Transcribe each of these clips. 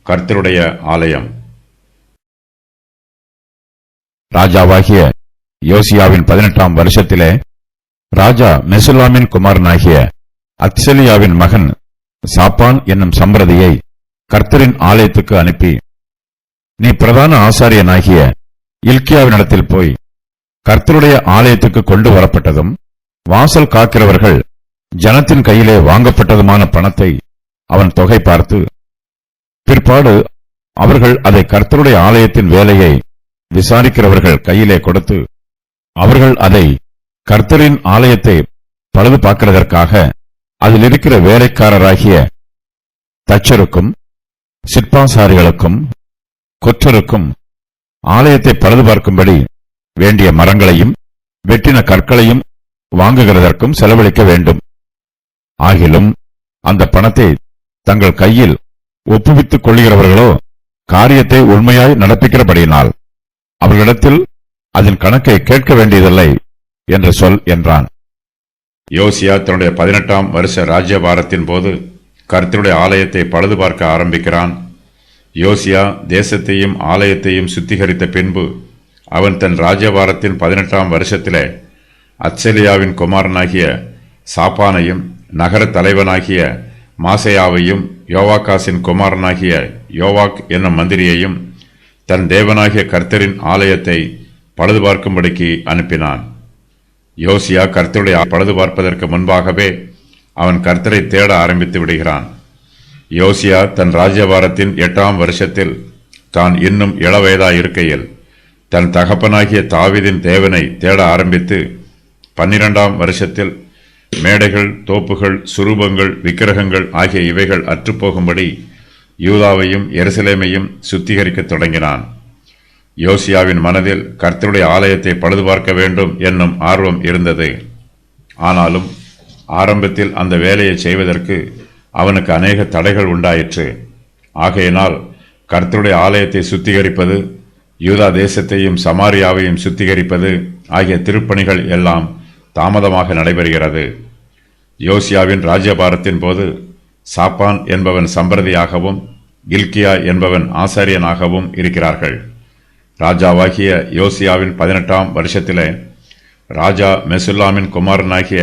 கர்த்தருடைய ஆலயம். ராஜாவாகிய யோசியாவின் 18ஆம் வருஷத்திலே ராஜா மெசுல்லாமின் குமாரனாகிய அத்சலியாவின் மகன் சாப்பான் என்னும் சம்பிரதியை கர்த்தரின் ஆலயத்துக்கு அனுப்பி, நீ பிரதான ஆசாரியனாகிய இல்க்கியாவினிடத்தில் போய் கர்த்தருடைய ஆலயத்துக்கு கொண்டு வரப்பட்டதும் வாசல் காக்கிறவர்கள் ஜனத்தின் கையிலே வாங்கப்பட்டதுமான பணத்தை அவன் தொகை பார்த்து, பிற்பாடு அவர்கள் அதை கர்த்தருடைய ஆலயத்தின் வேலையை விசாரிக்கிறவர்கள் கையிலே கொடுத்து, அவர்கள் அதை கர்த்தரின் ஆலயத்தை பழுது பார்க்கிறதற்காக அதில் இருக்கிற வேலைக்காரராகிய தச்சருக்கும் சிற்பாசாரிகளுக்கும் கொற்றருக்கும் ஆலயத்தை பழுது பார்க்கும்படி வேண்டிய மரங்களையும் வெட்டின கற்களையும் வாங்குகிறதற்கும் செலவழிக்க வேண்டும். ஆகிலும் அந்த பணத்தை தங்கள் கையில் ஒப்புவித்துக் கொள்ளுகிறவர்களோ காரியத்தை உண்மையாய் நடப்பிக்கிறபடியினால் அவர்களிடத்தில் அதன் கணக்கை கேட்க வேண்டியதில்லை என்று சொல் என்றான். யோசியா தன்னுடைய 18ஆம் வருஷ ராஜ்யபாரத்தின் போது கர்த்தருடைய ஆலயத்தை பழுது பார்க்க ஆரம்பிக்கிறான். யோசியா தேசத்தையும் ஆலயத்தையும் சுத்திகரித்த பின்பு அவன் தன் ராஜ்யபாரத்தின் 18ஆம் வருஷத்திலே அத்சலியாவின் குமாரனாகிய சாப்பானையும் நகர தலைவனாகிய மாசையாவையும் யோவாகாசின் குமாரனாகிய யோவாக் என்னும் மந்திரியையும் தன் தேவனாகிய கர்த்தரின் ஆலயத்தை பழுது பார்க்கும்படிக்கு அனுப்பினான். யோசியா கர்த்தருடைய பழுது பார்ப்பதற்கு முன்பாகவே அவன் கர்த்தரை தேட ஆரம்பித்து விடுகிறான். யோசியா தன் ராஜ்யபாரத்தின் 8ஆம் வருஷத்தில் தான் இன்னும் இளவயதாய் இருக்கையில் தன் தகப்பனாகிய தாவீதின் தேவனை தேட ஆரம்பித்து 12ஆம் வருஷத்தில் மேடைகள், தோப்புகள், சுரூபங்கள், விக்கிரகங்கள் ஆகிய இவைகள் அற்றுப்போகும்படி யூதாவையும் எருசலேமையும் சுத்திகரிக்கத் தொடங்கினான். யோசியாவின் மனதில் கர்த்தருடைய ஆலயத்தை பழுது பார்க்க வேண்டும் என்னும் ஆர்வம் இருந்தது. ஆனாலும் ஆரம்பத்தில் அந்த வேலையை செய்வதற்கு அவனுக்கு அநேக தடைகள் உண்டாயிற்று. ஆகையினால் கர்த்தருடைய ஆலயத்தை சுத்திகரிப்பது, யூதா தேசத்தையும் சமாரியாவையும் சுத்திகரிப்பது ஆகிய திருப்பணிகள் எல்லாம் தாமதமாக நடைபெறுகிறது. யோசியாவின் ராஜ்யபாரத்தின் போது சாப்பான் என்பவன் சம்பிரதியாகவும் இல்க்கியா என்பவன் ஆசாரியனாகவும் இருக்கிறார்கள். ராஜாவாகிய யோசியாவின் 18ஆம் வருஷத்திலே ராஜா மெசுல்லாமின் குமாரனாகிய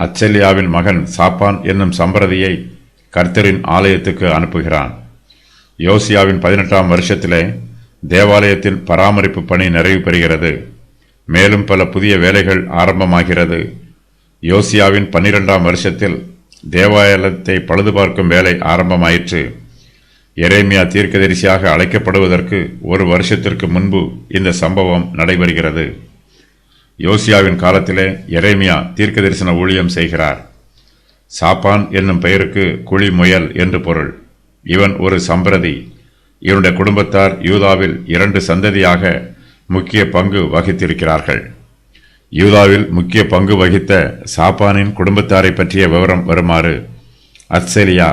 அத்சலியாவின் மகன் சாப்பான் என்னும் சம்பிரதியை கர்த்தரின் ஆலயத்துக்கு அனுப்புகிறான். யோசியாவின் 18ஆம் வருஷத்திலே தேவாலயத்தின் பராமரிப்பு பணி நிறைவு பெறுகிறது. மேலும் பல புதிய வேலைகள் ஆரம்பமாகிறது. யோசியாவின் 12ஆம் வருஷத்தில் தேவாலயத்தை பழுது பார்க்கும் வேலை ஆரம்பமாயிற்று. எரேமியா தீர்க்கதரிசியாக அழைக்கப்படுவதற்கு 1 வருஷத்திற்கு முன்பு இந்த சம்பவம் நடைபெறுகிறது. யோசியாவின் காலத்திலே எரேமியா தீர்க்கதரிசன ஊழியம் செய்கிறார். சாப்பான் என்னும் பெயருக்கு குழி முயல் என்று பொருள். இவன் ஒரு சம்பிரதி. இவனுடைய குடும்பத்தார் யூதாவில் 2 சந்ததியாக முக்கிய பங்கு வகித்திருக்கிறார்கள். யூதாவில் முக்கிய பங்கு வகித்த சாப்பானின் குடும்பத்தாரை பற்றிய விவரம் வருமாறு: அத்சலியா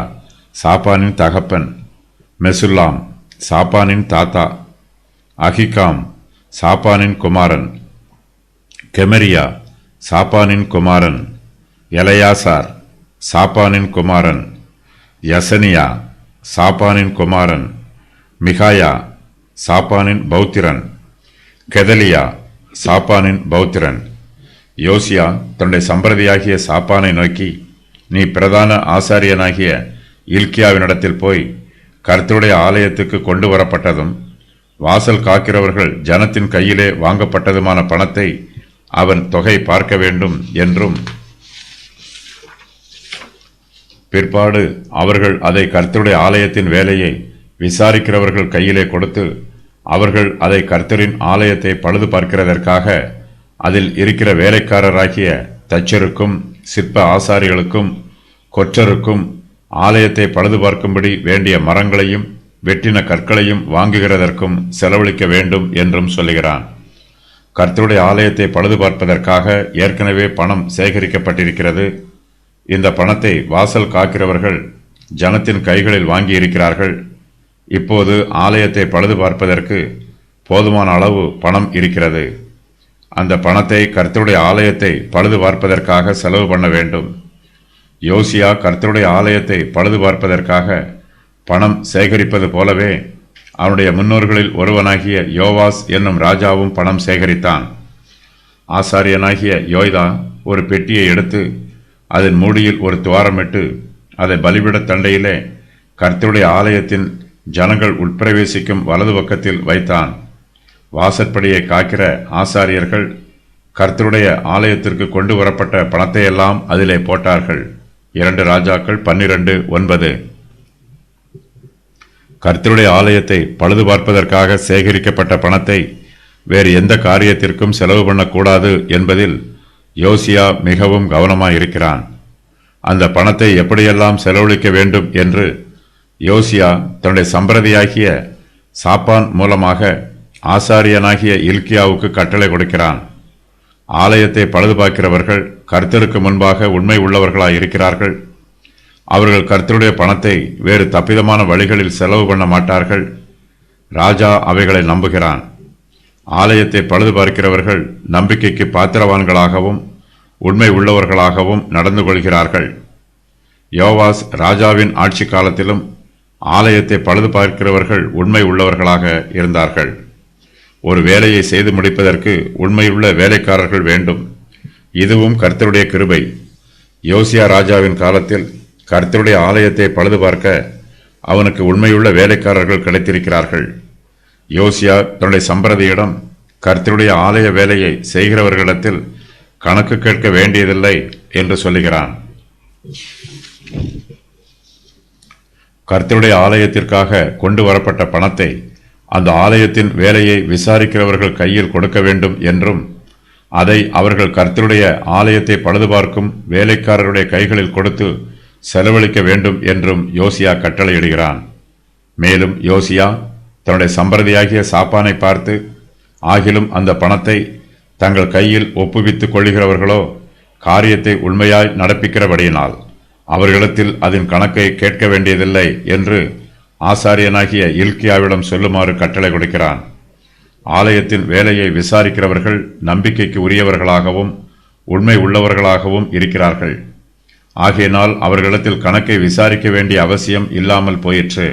சாப்பானின் தகப்பன், மெசுல்லாம் சாப்பானின் தாத்தா, அகிகாம் சாப்பானின் குமாரன், கெமரியா சாப்பானின் குமாரன், எலையாசார் சாப்பானின் குமாரன், யசனியா சாப்பானின் குமாரன், மிகாயா சாப்பானின் பௌத்திரன், கெதலியா சாப்பானின் பௌத்திரன். யோசியா தன்னுடைய சம்பிரதியாகிய சாப்பானை நோக்கி, நீ பிரதான ஆசாரியனாகிய இல்க்கியாவினிடத்தில் போய் கர்த்தருடைய ஆலயத்துக்கு கொண்டு வரப்பட்டதும் வாசல் காக்கிறவர்கள் ஜனத்தின் கையிலே வாங்கப்பட்டதுமான பணத்தை அவன் தொகை பார்க்க வேண்டும் என்றும், பிற்பாடு அவர்கள் அதை கர்த்தருடைய ஆலயத்தின் வேலையை விசாரிக்கிறவர்கள் கையிலே கொடுத்து அவர்கள் அதை கர்த்தரின் ஆலயத்தை பழுது பார்க்கிறதற்காக அதில் இருக்கிற வேலைக்காரராகிய தச்சருக்கும் சிற்ப ஆசாரிகளுக்கும் கொற்றருக்கும் ஆலயத்தை பழுது பார்க்கும்படி வேண்டிய மரங்களையும் வெட்டின கற்களையும் வாங்குகிறதற்கும் செலவழிக்க வேண்டும் என்றும் சொல்லுகிறான். கர்த்தருடைய ஆலயத்தை பழுது பார்ப்பதற்காக ஏற்கனவே பணம் சேகரிக்கப்பட்டிருக்கிறது. இந்த பணத்தை வாசல் காக்கிறவர்கள் ஜனத்தின் கைகளில் வாங்கியிருக்கிறார்கள். இப்போது ஆலயத்தை பழுது பார்ப்பதற்கு போதுமான அளவு பணம் இருக்கிறது. அந்த பணத்தை கர்த்தருடைய ஆலயத்தை பழுது பார்ப்பதற்காக செலவு பண்ண வேண்டும். யோசியா கர்த்தருடைய ஆலயத்தை பழுது பார்ப்பதற்காக பணம் சேகரிப்பது போலவே அவனுடைய முன்னோர்களில் ஒருவனாகிய யோவாஸ் என்னும் ராஜாவும் பணம் சேகரித்தான். ஆசாரியனாகிய யோய்தா ஒரு பெட்டியை எடுத்து அதன் மூடியில் ஒரு துவாரமிட்டு அதை பலிபீடத் தண்டையிலே கர்த்தருடைய ஆலயத்தின் ஜனங்கள் உட்பிரவேசிக்கும் வலது பக்கத்தில் வைத்தான். வாசற்படியை காக்கிற ஆசாரியர்கள் கர்த்தருடைய ஆலயத்திற்கு கொண்டு வரப்பட்ட பணத்தையெல்லாம் அதிலே போட்டார்கள். 2 ராஜாக்கள் 12:9. கர்த்தருடைய ஆலயத்தை பழுது பார்ப்பதற்காக சேகரிக்கப்பட்ட பணத்தை வேறு எந்த காரியத்திற்கும் செலவு பண்ணக்கூடாது என்பதில் யோசியா மிகவும் கவனமாயிருக்கிறான். அந்த பணத்தை எப்படியெல்லாம் செலவழிக்க வேண்டும் என்று யோசியா தன்னுடைய சம்பிரதியாகிய சாப்பான் மூலமாக ஆசாரியனாகிய இல்கியாவுக்கு கட்டளை கொடுக்கிறான். ஆலயத்தை பழுது பார்க்கிறவர்கள் கர்த்தருக்கு முன்பாக உண்மை உள்ளவர்களாயிருக்கிறார்கள். அவர்கள் கர்த்தருடைய பணத்தை வேறு தப்பிதமான வழிகளில் செலவு பண்ண மாட்டார்கள். ராஜா அவைகளை நம்புகிறான். ஆலயத்தை பழுது பார்க்கிறவர்கள் நம்பிக்கைக்கு பாத்திரவான்களாகவும் உண்மை உள்ளவர்களாகவும் நடந்து கொள்கிறார்கள். யோவாஸ் ராஜாவின் ஆட்சி காலத்திலும் ஆலயத்தை பழுது பார்க்கிறவர்கள் உண்மை உள்ளவர்களாக இருந்தார்கள். ஒரு வேலையை செய்து முடிப்பதற்கு உண்மையுள்ள வேலைக்காரர்கள் வேண்டும். இதுவும் கர்த்தருடைய கிருபை. யோசியா ராஜாவின் காலத்தில் கர்த்தருடைய ஆலயத்தை பழுது பார்க்க அவனுக்கு உண்மையுள்ள வேலைக்காரர்கள் கிடைத்திருக்கிறார்கள். யோசியா தன்னுடைய சம்பிரதியிடம் கர்த்தருடைய ஆலய வேலையை செய்கிறவர்களிடத்தில் கணக்கு கேட்க வேண்டியதில்லை என்று சொல்லுகிறான். கர்த்தருடைய ஆலயத்திற்காக கொண்டு வரப்பட்ட பணத்தை அந்த ஆலயத்தின் வேலையை விசாரிக்கிறவர்கள் கையில் கொடுக்க வேண்டும் என்றும் அதை அவர்கள் கர்த்தருடைய ஆலயத்தை பழுது பார்க்கும் வேலைக்காரருடைய கைகளில் கொடுத்து செலவழிக்க வேண்டும் என்றும் யோசியா கட்டளையிடுகிறான். மேலும் யோசியா தன்னுடைய சம்பிரதியாகிய சாப்பானை பார்த்து, ஆகிலும் அந்த பணத்தை தங்கள் கையில் ஒப்புவித்துக் கொள்கிறவர்களோ காரியத்தை உண்மையாய் நடப்பிக்கிறபடியினால் அவர்களிடத்தில் அதன் கணக்கை கேட்க வேண்டியதில்லை என்று ஆசாரியனாகிய இல்கியாவிடம் சொல்லுமாறு கட்டளை கொடுக்கிறான். ஆலயத்தின் வேலையை விசாரிக்கிறவர்கள் நம்பிக்கைக்கு உரியவர்களாகவும் உண்மை உள்ளவர்களாகவும் இருக்கிறார்கள். ஆகையினால் அவர்களிடத்தில் கணக்கை விசாரிக்க வேண்டிய அவசியம் இல்லாமல் போயிற்று.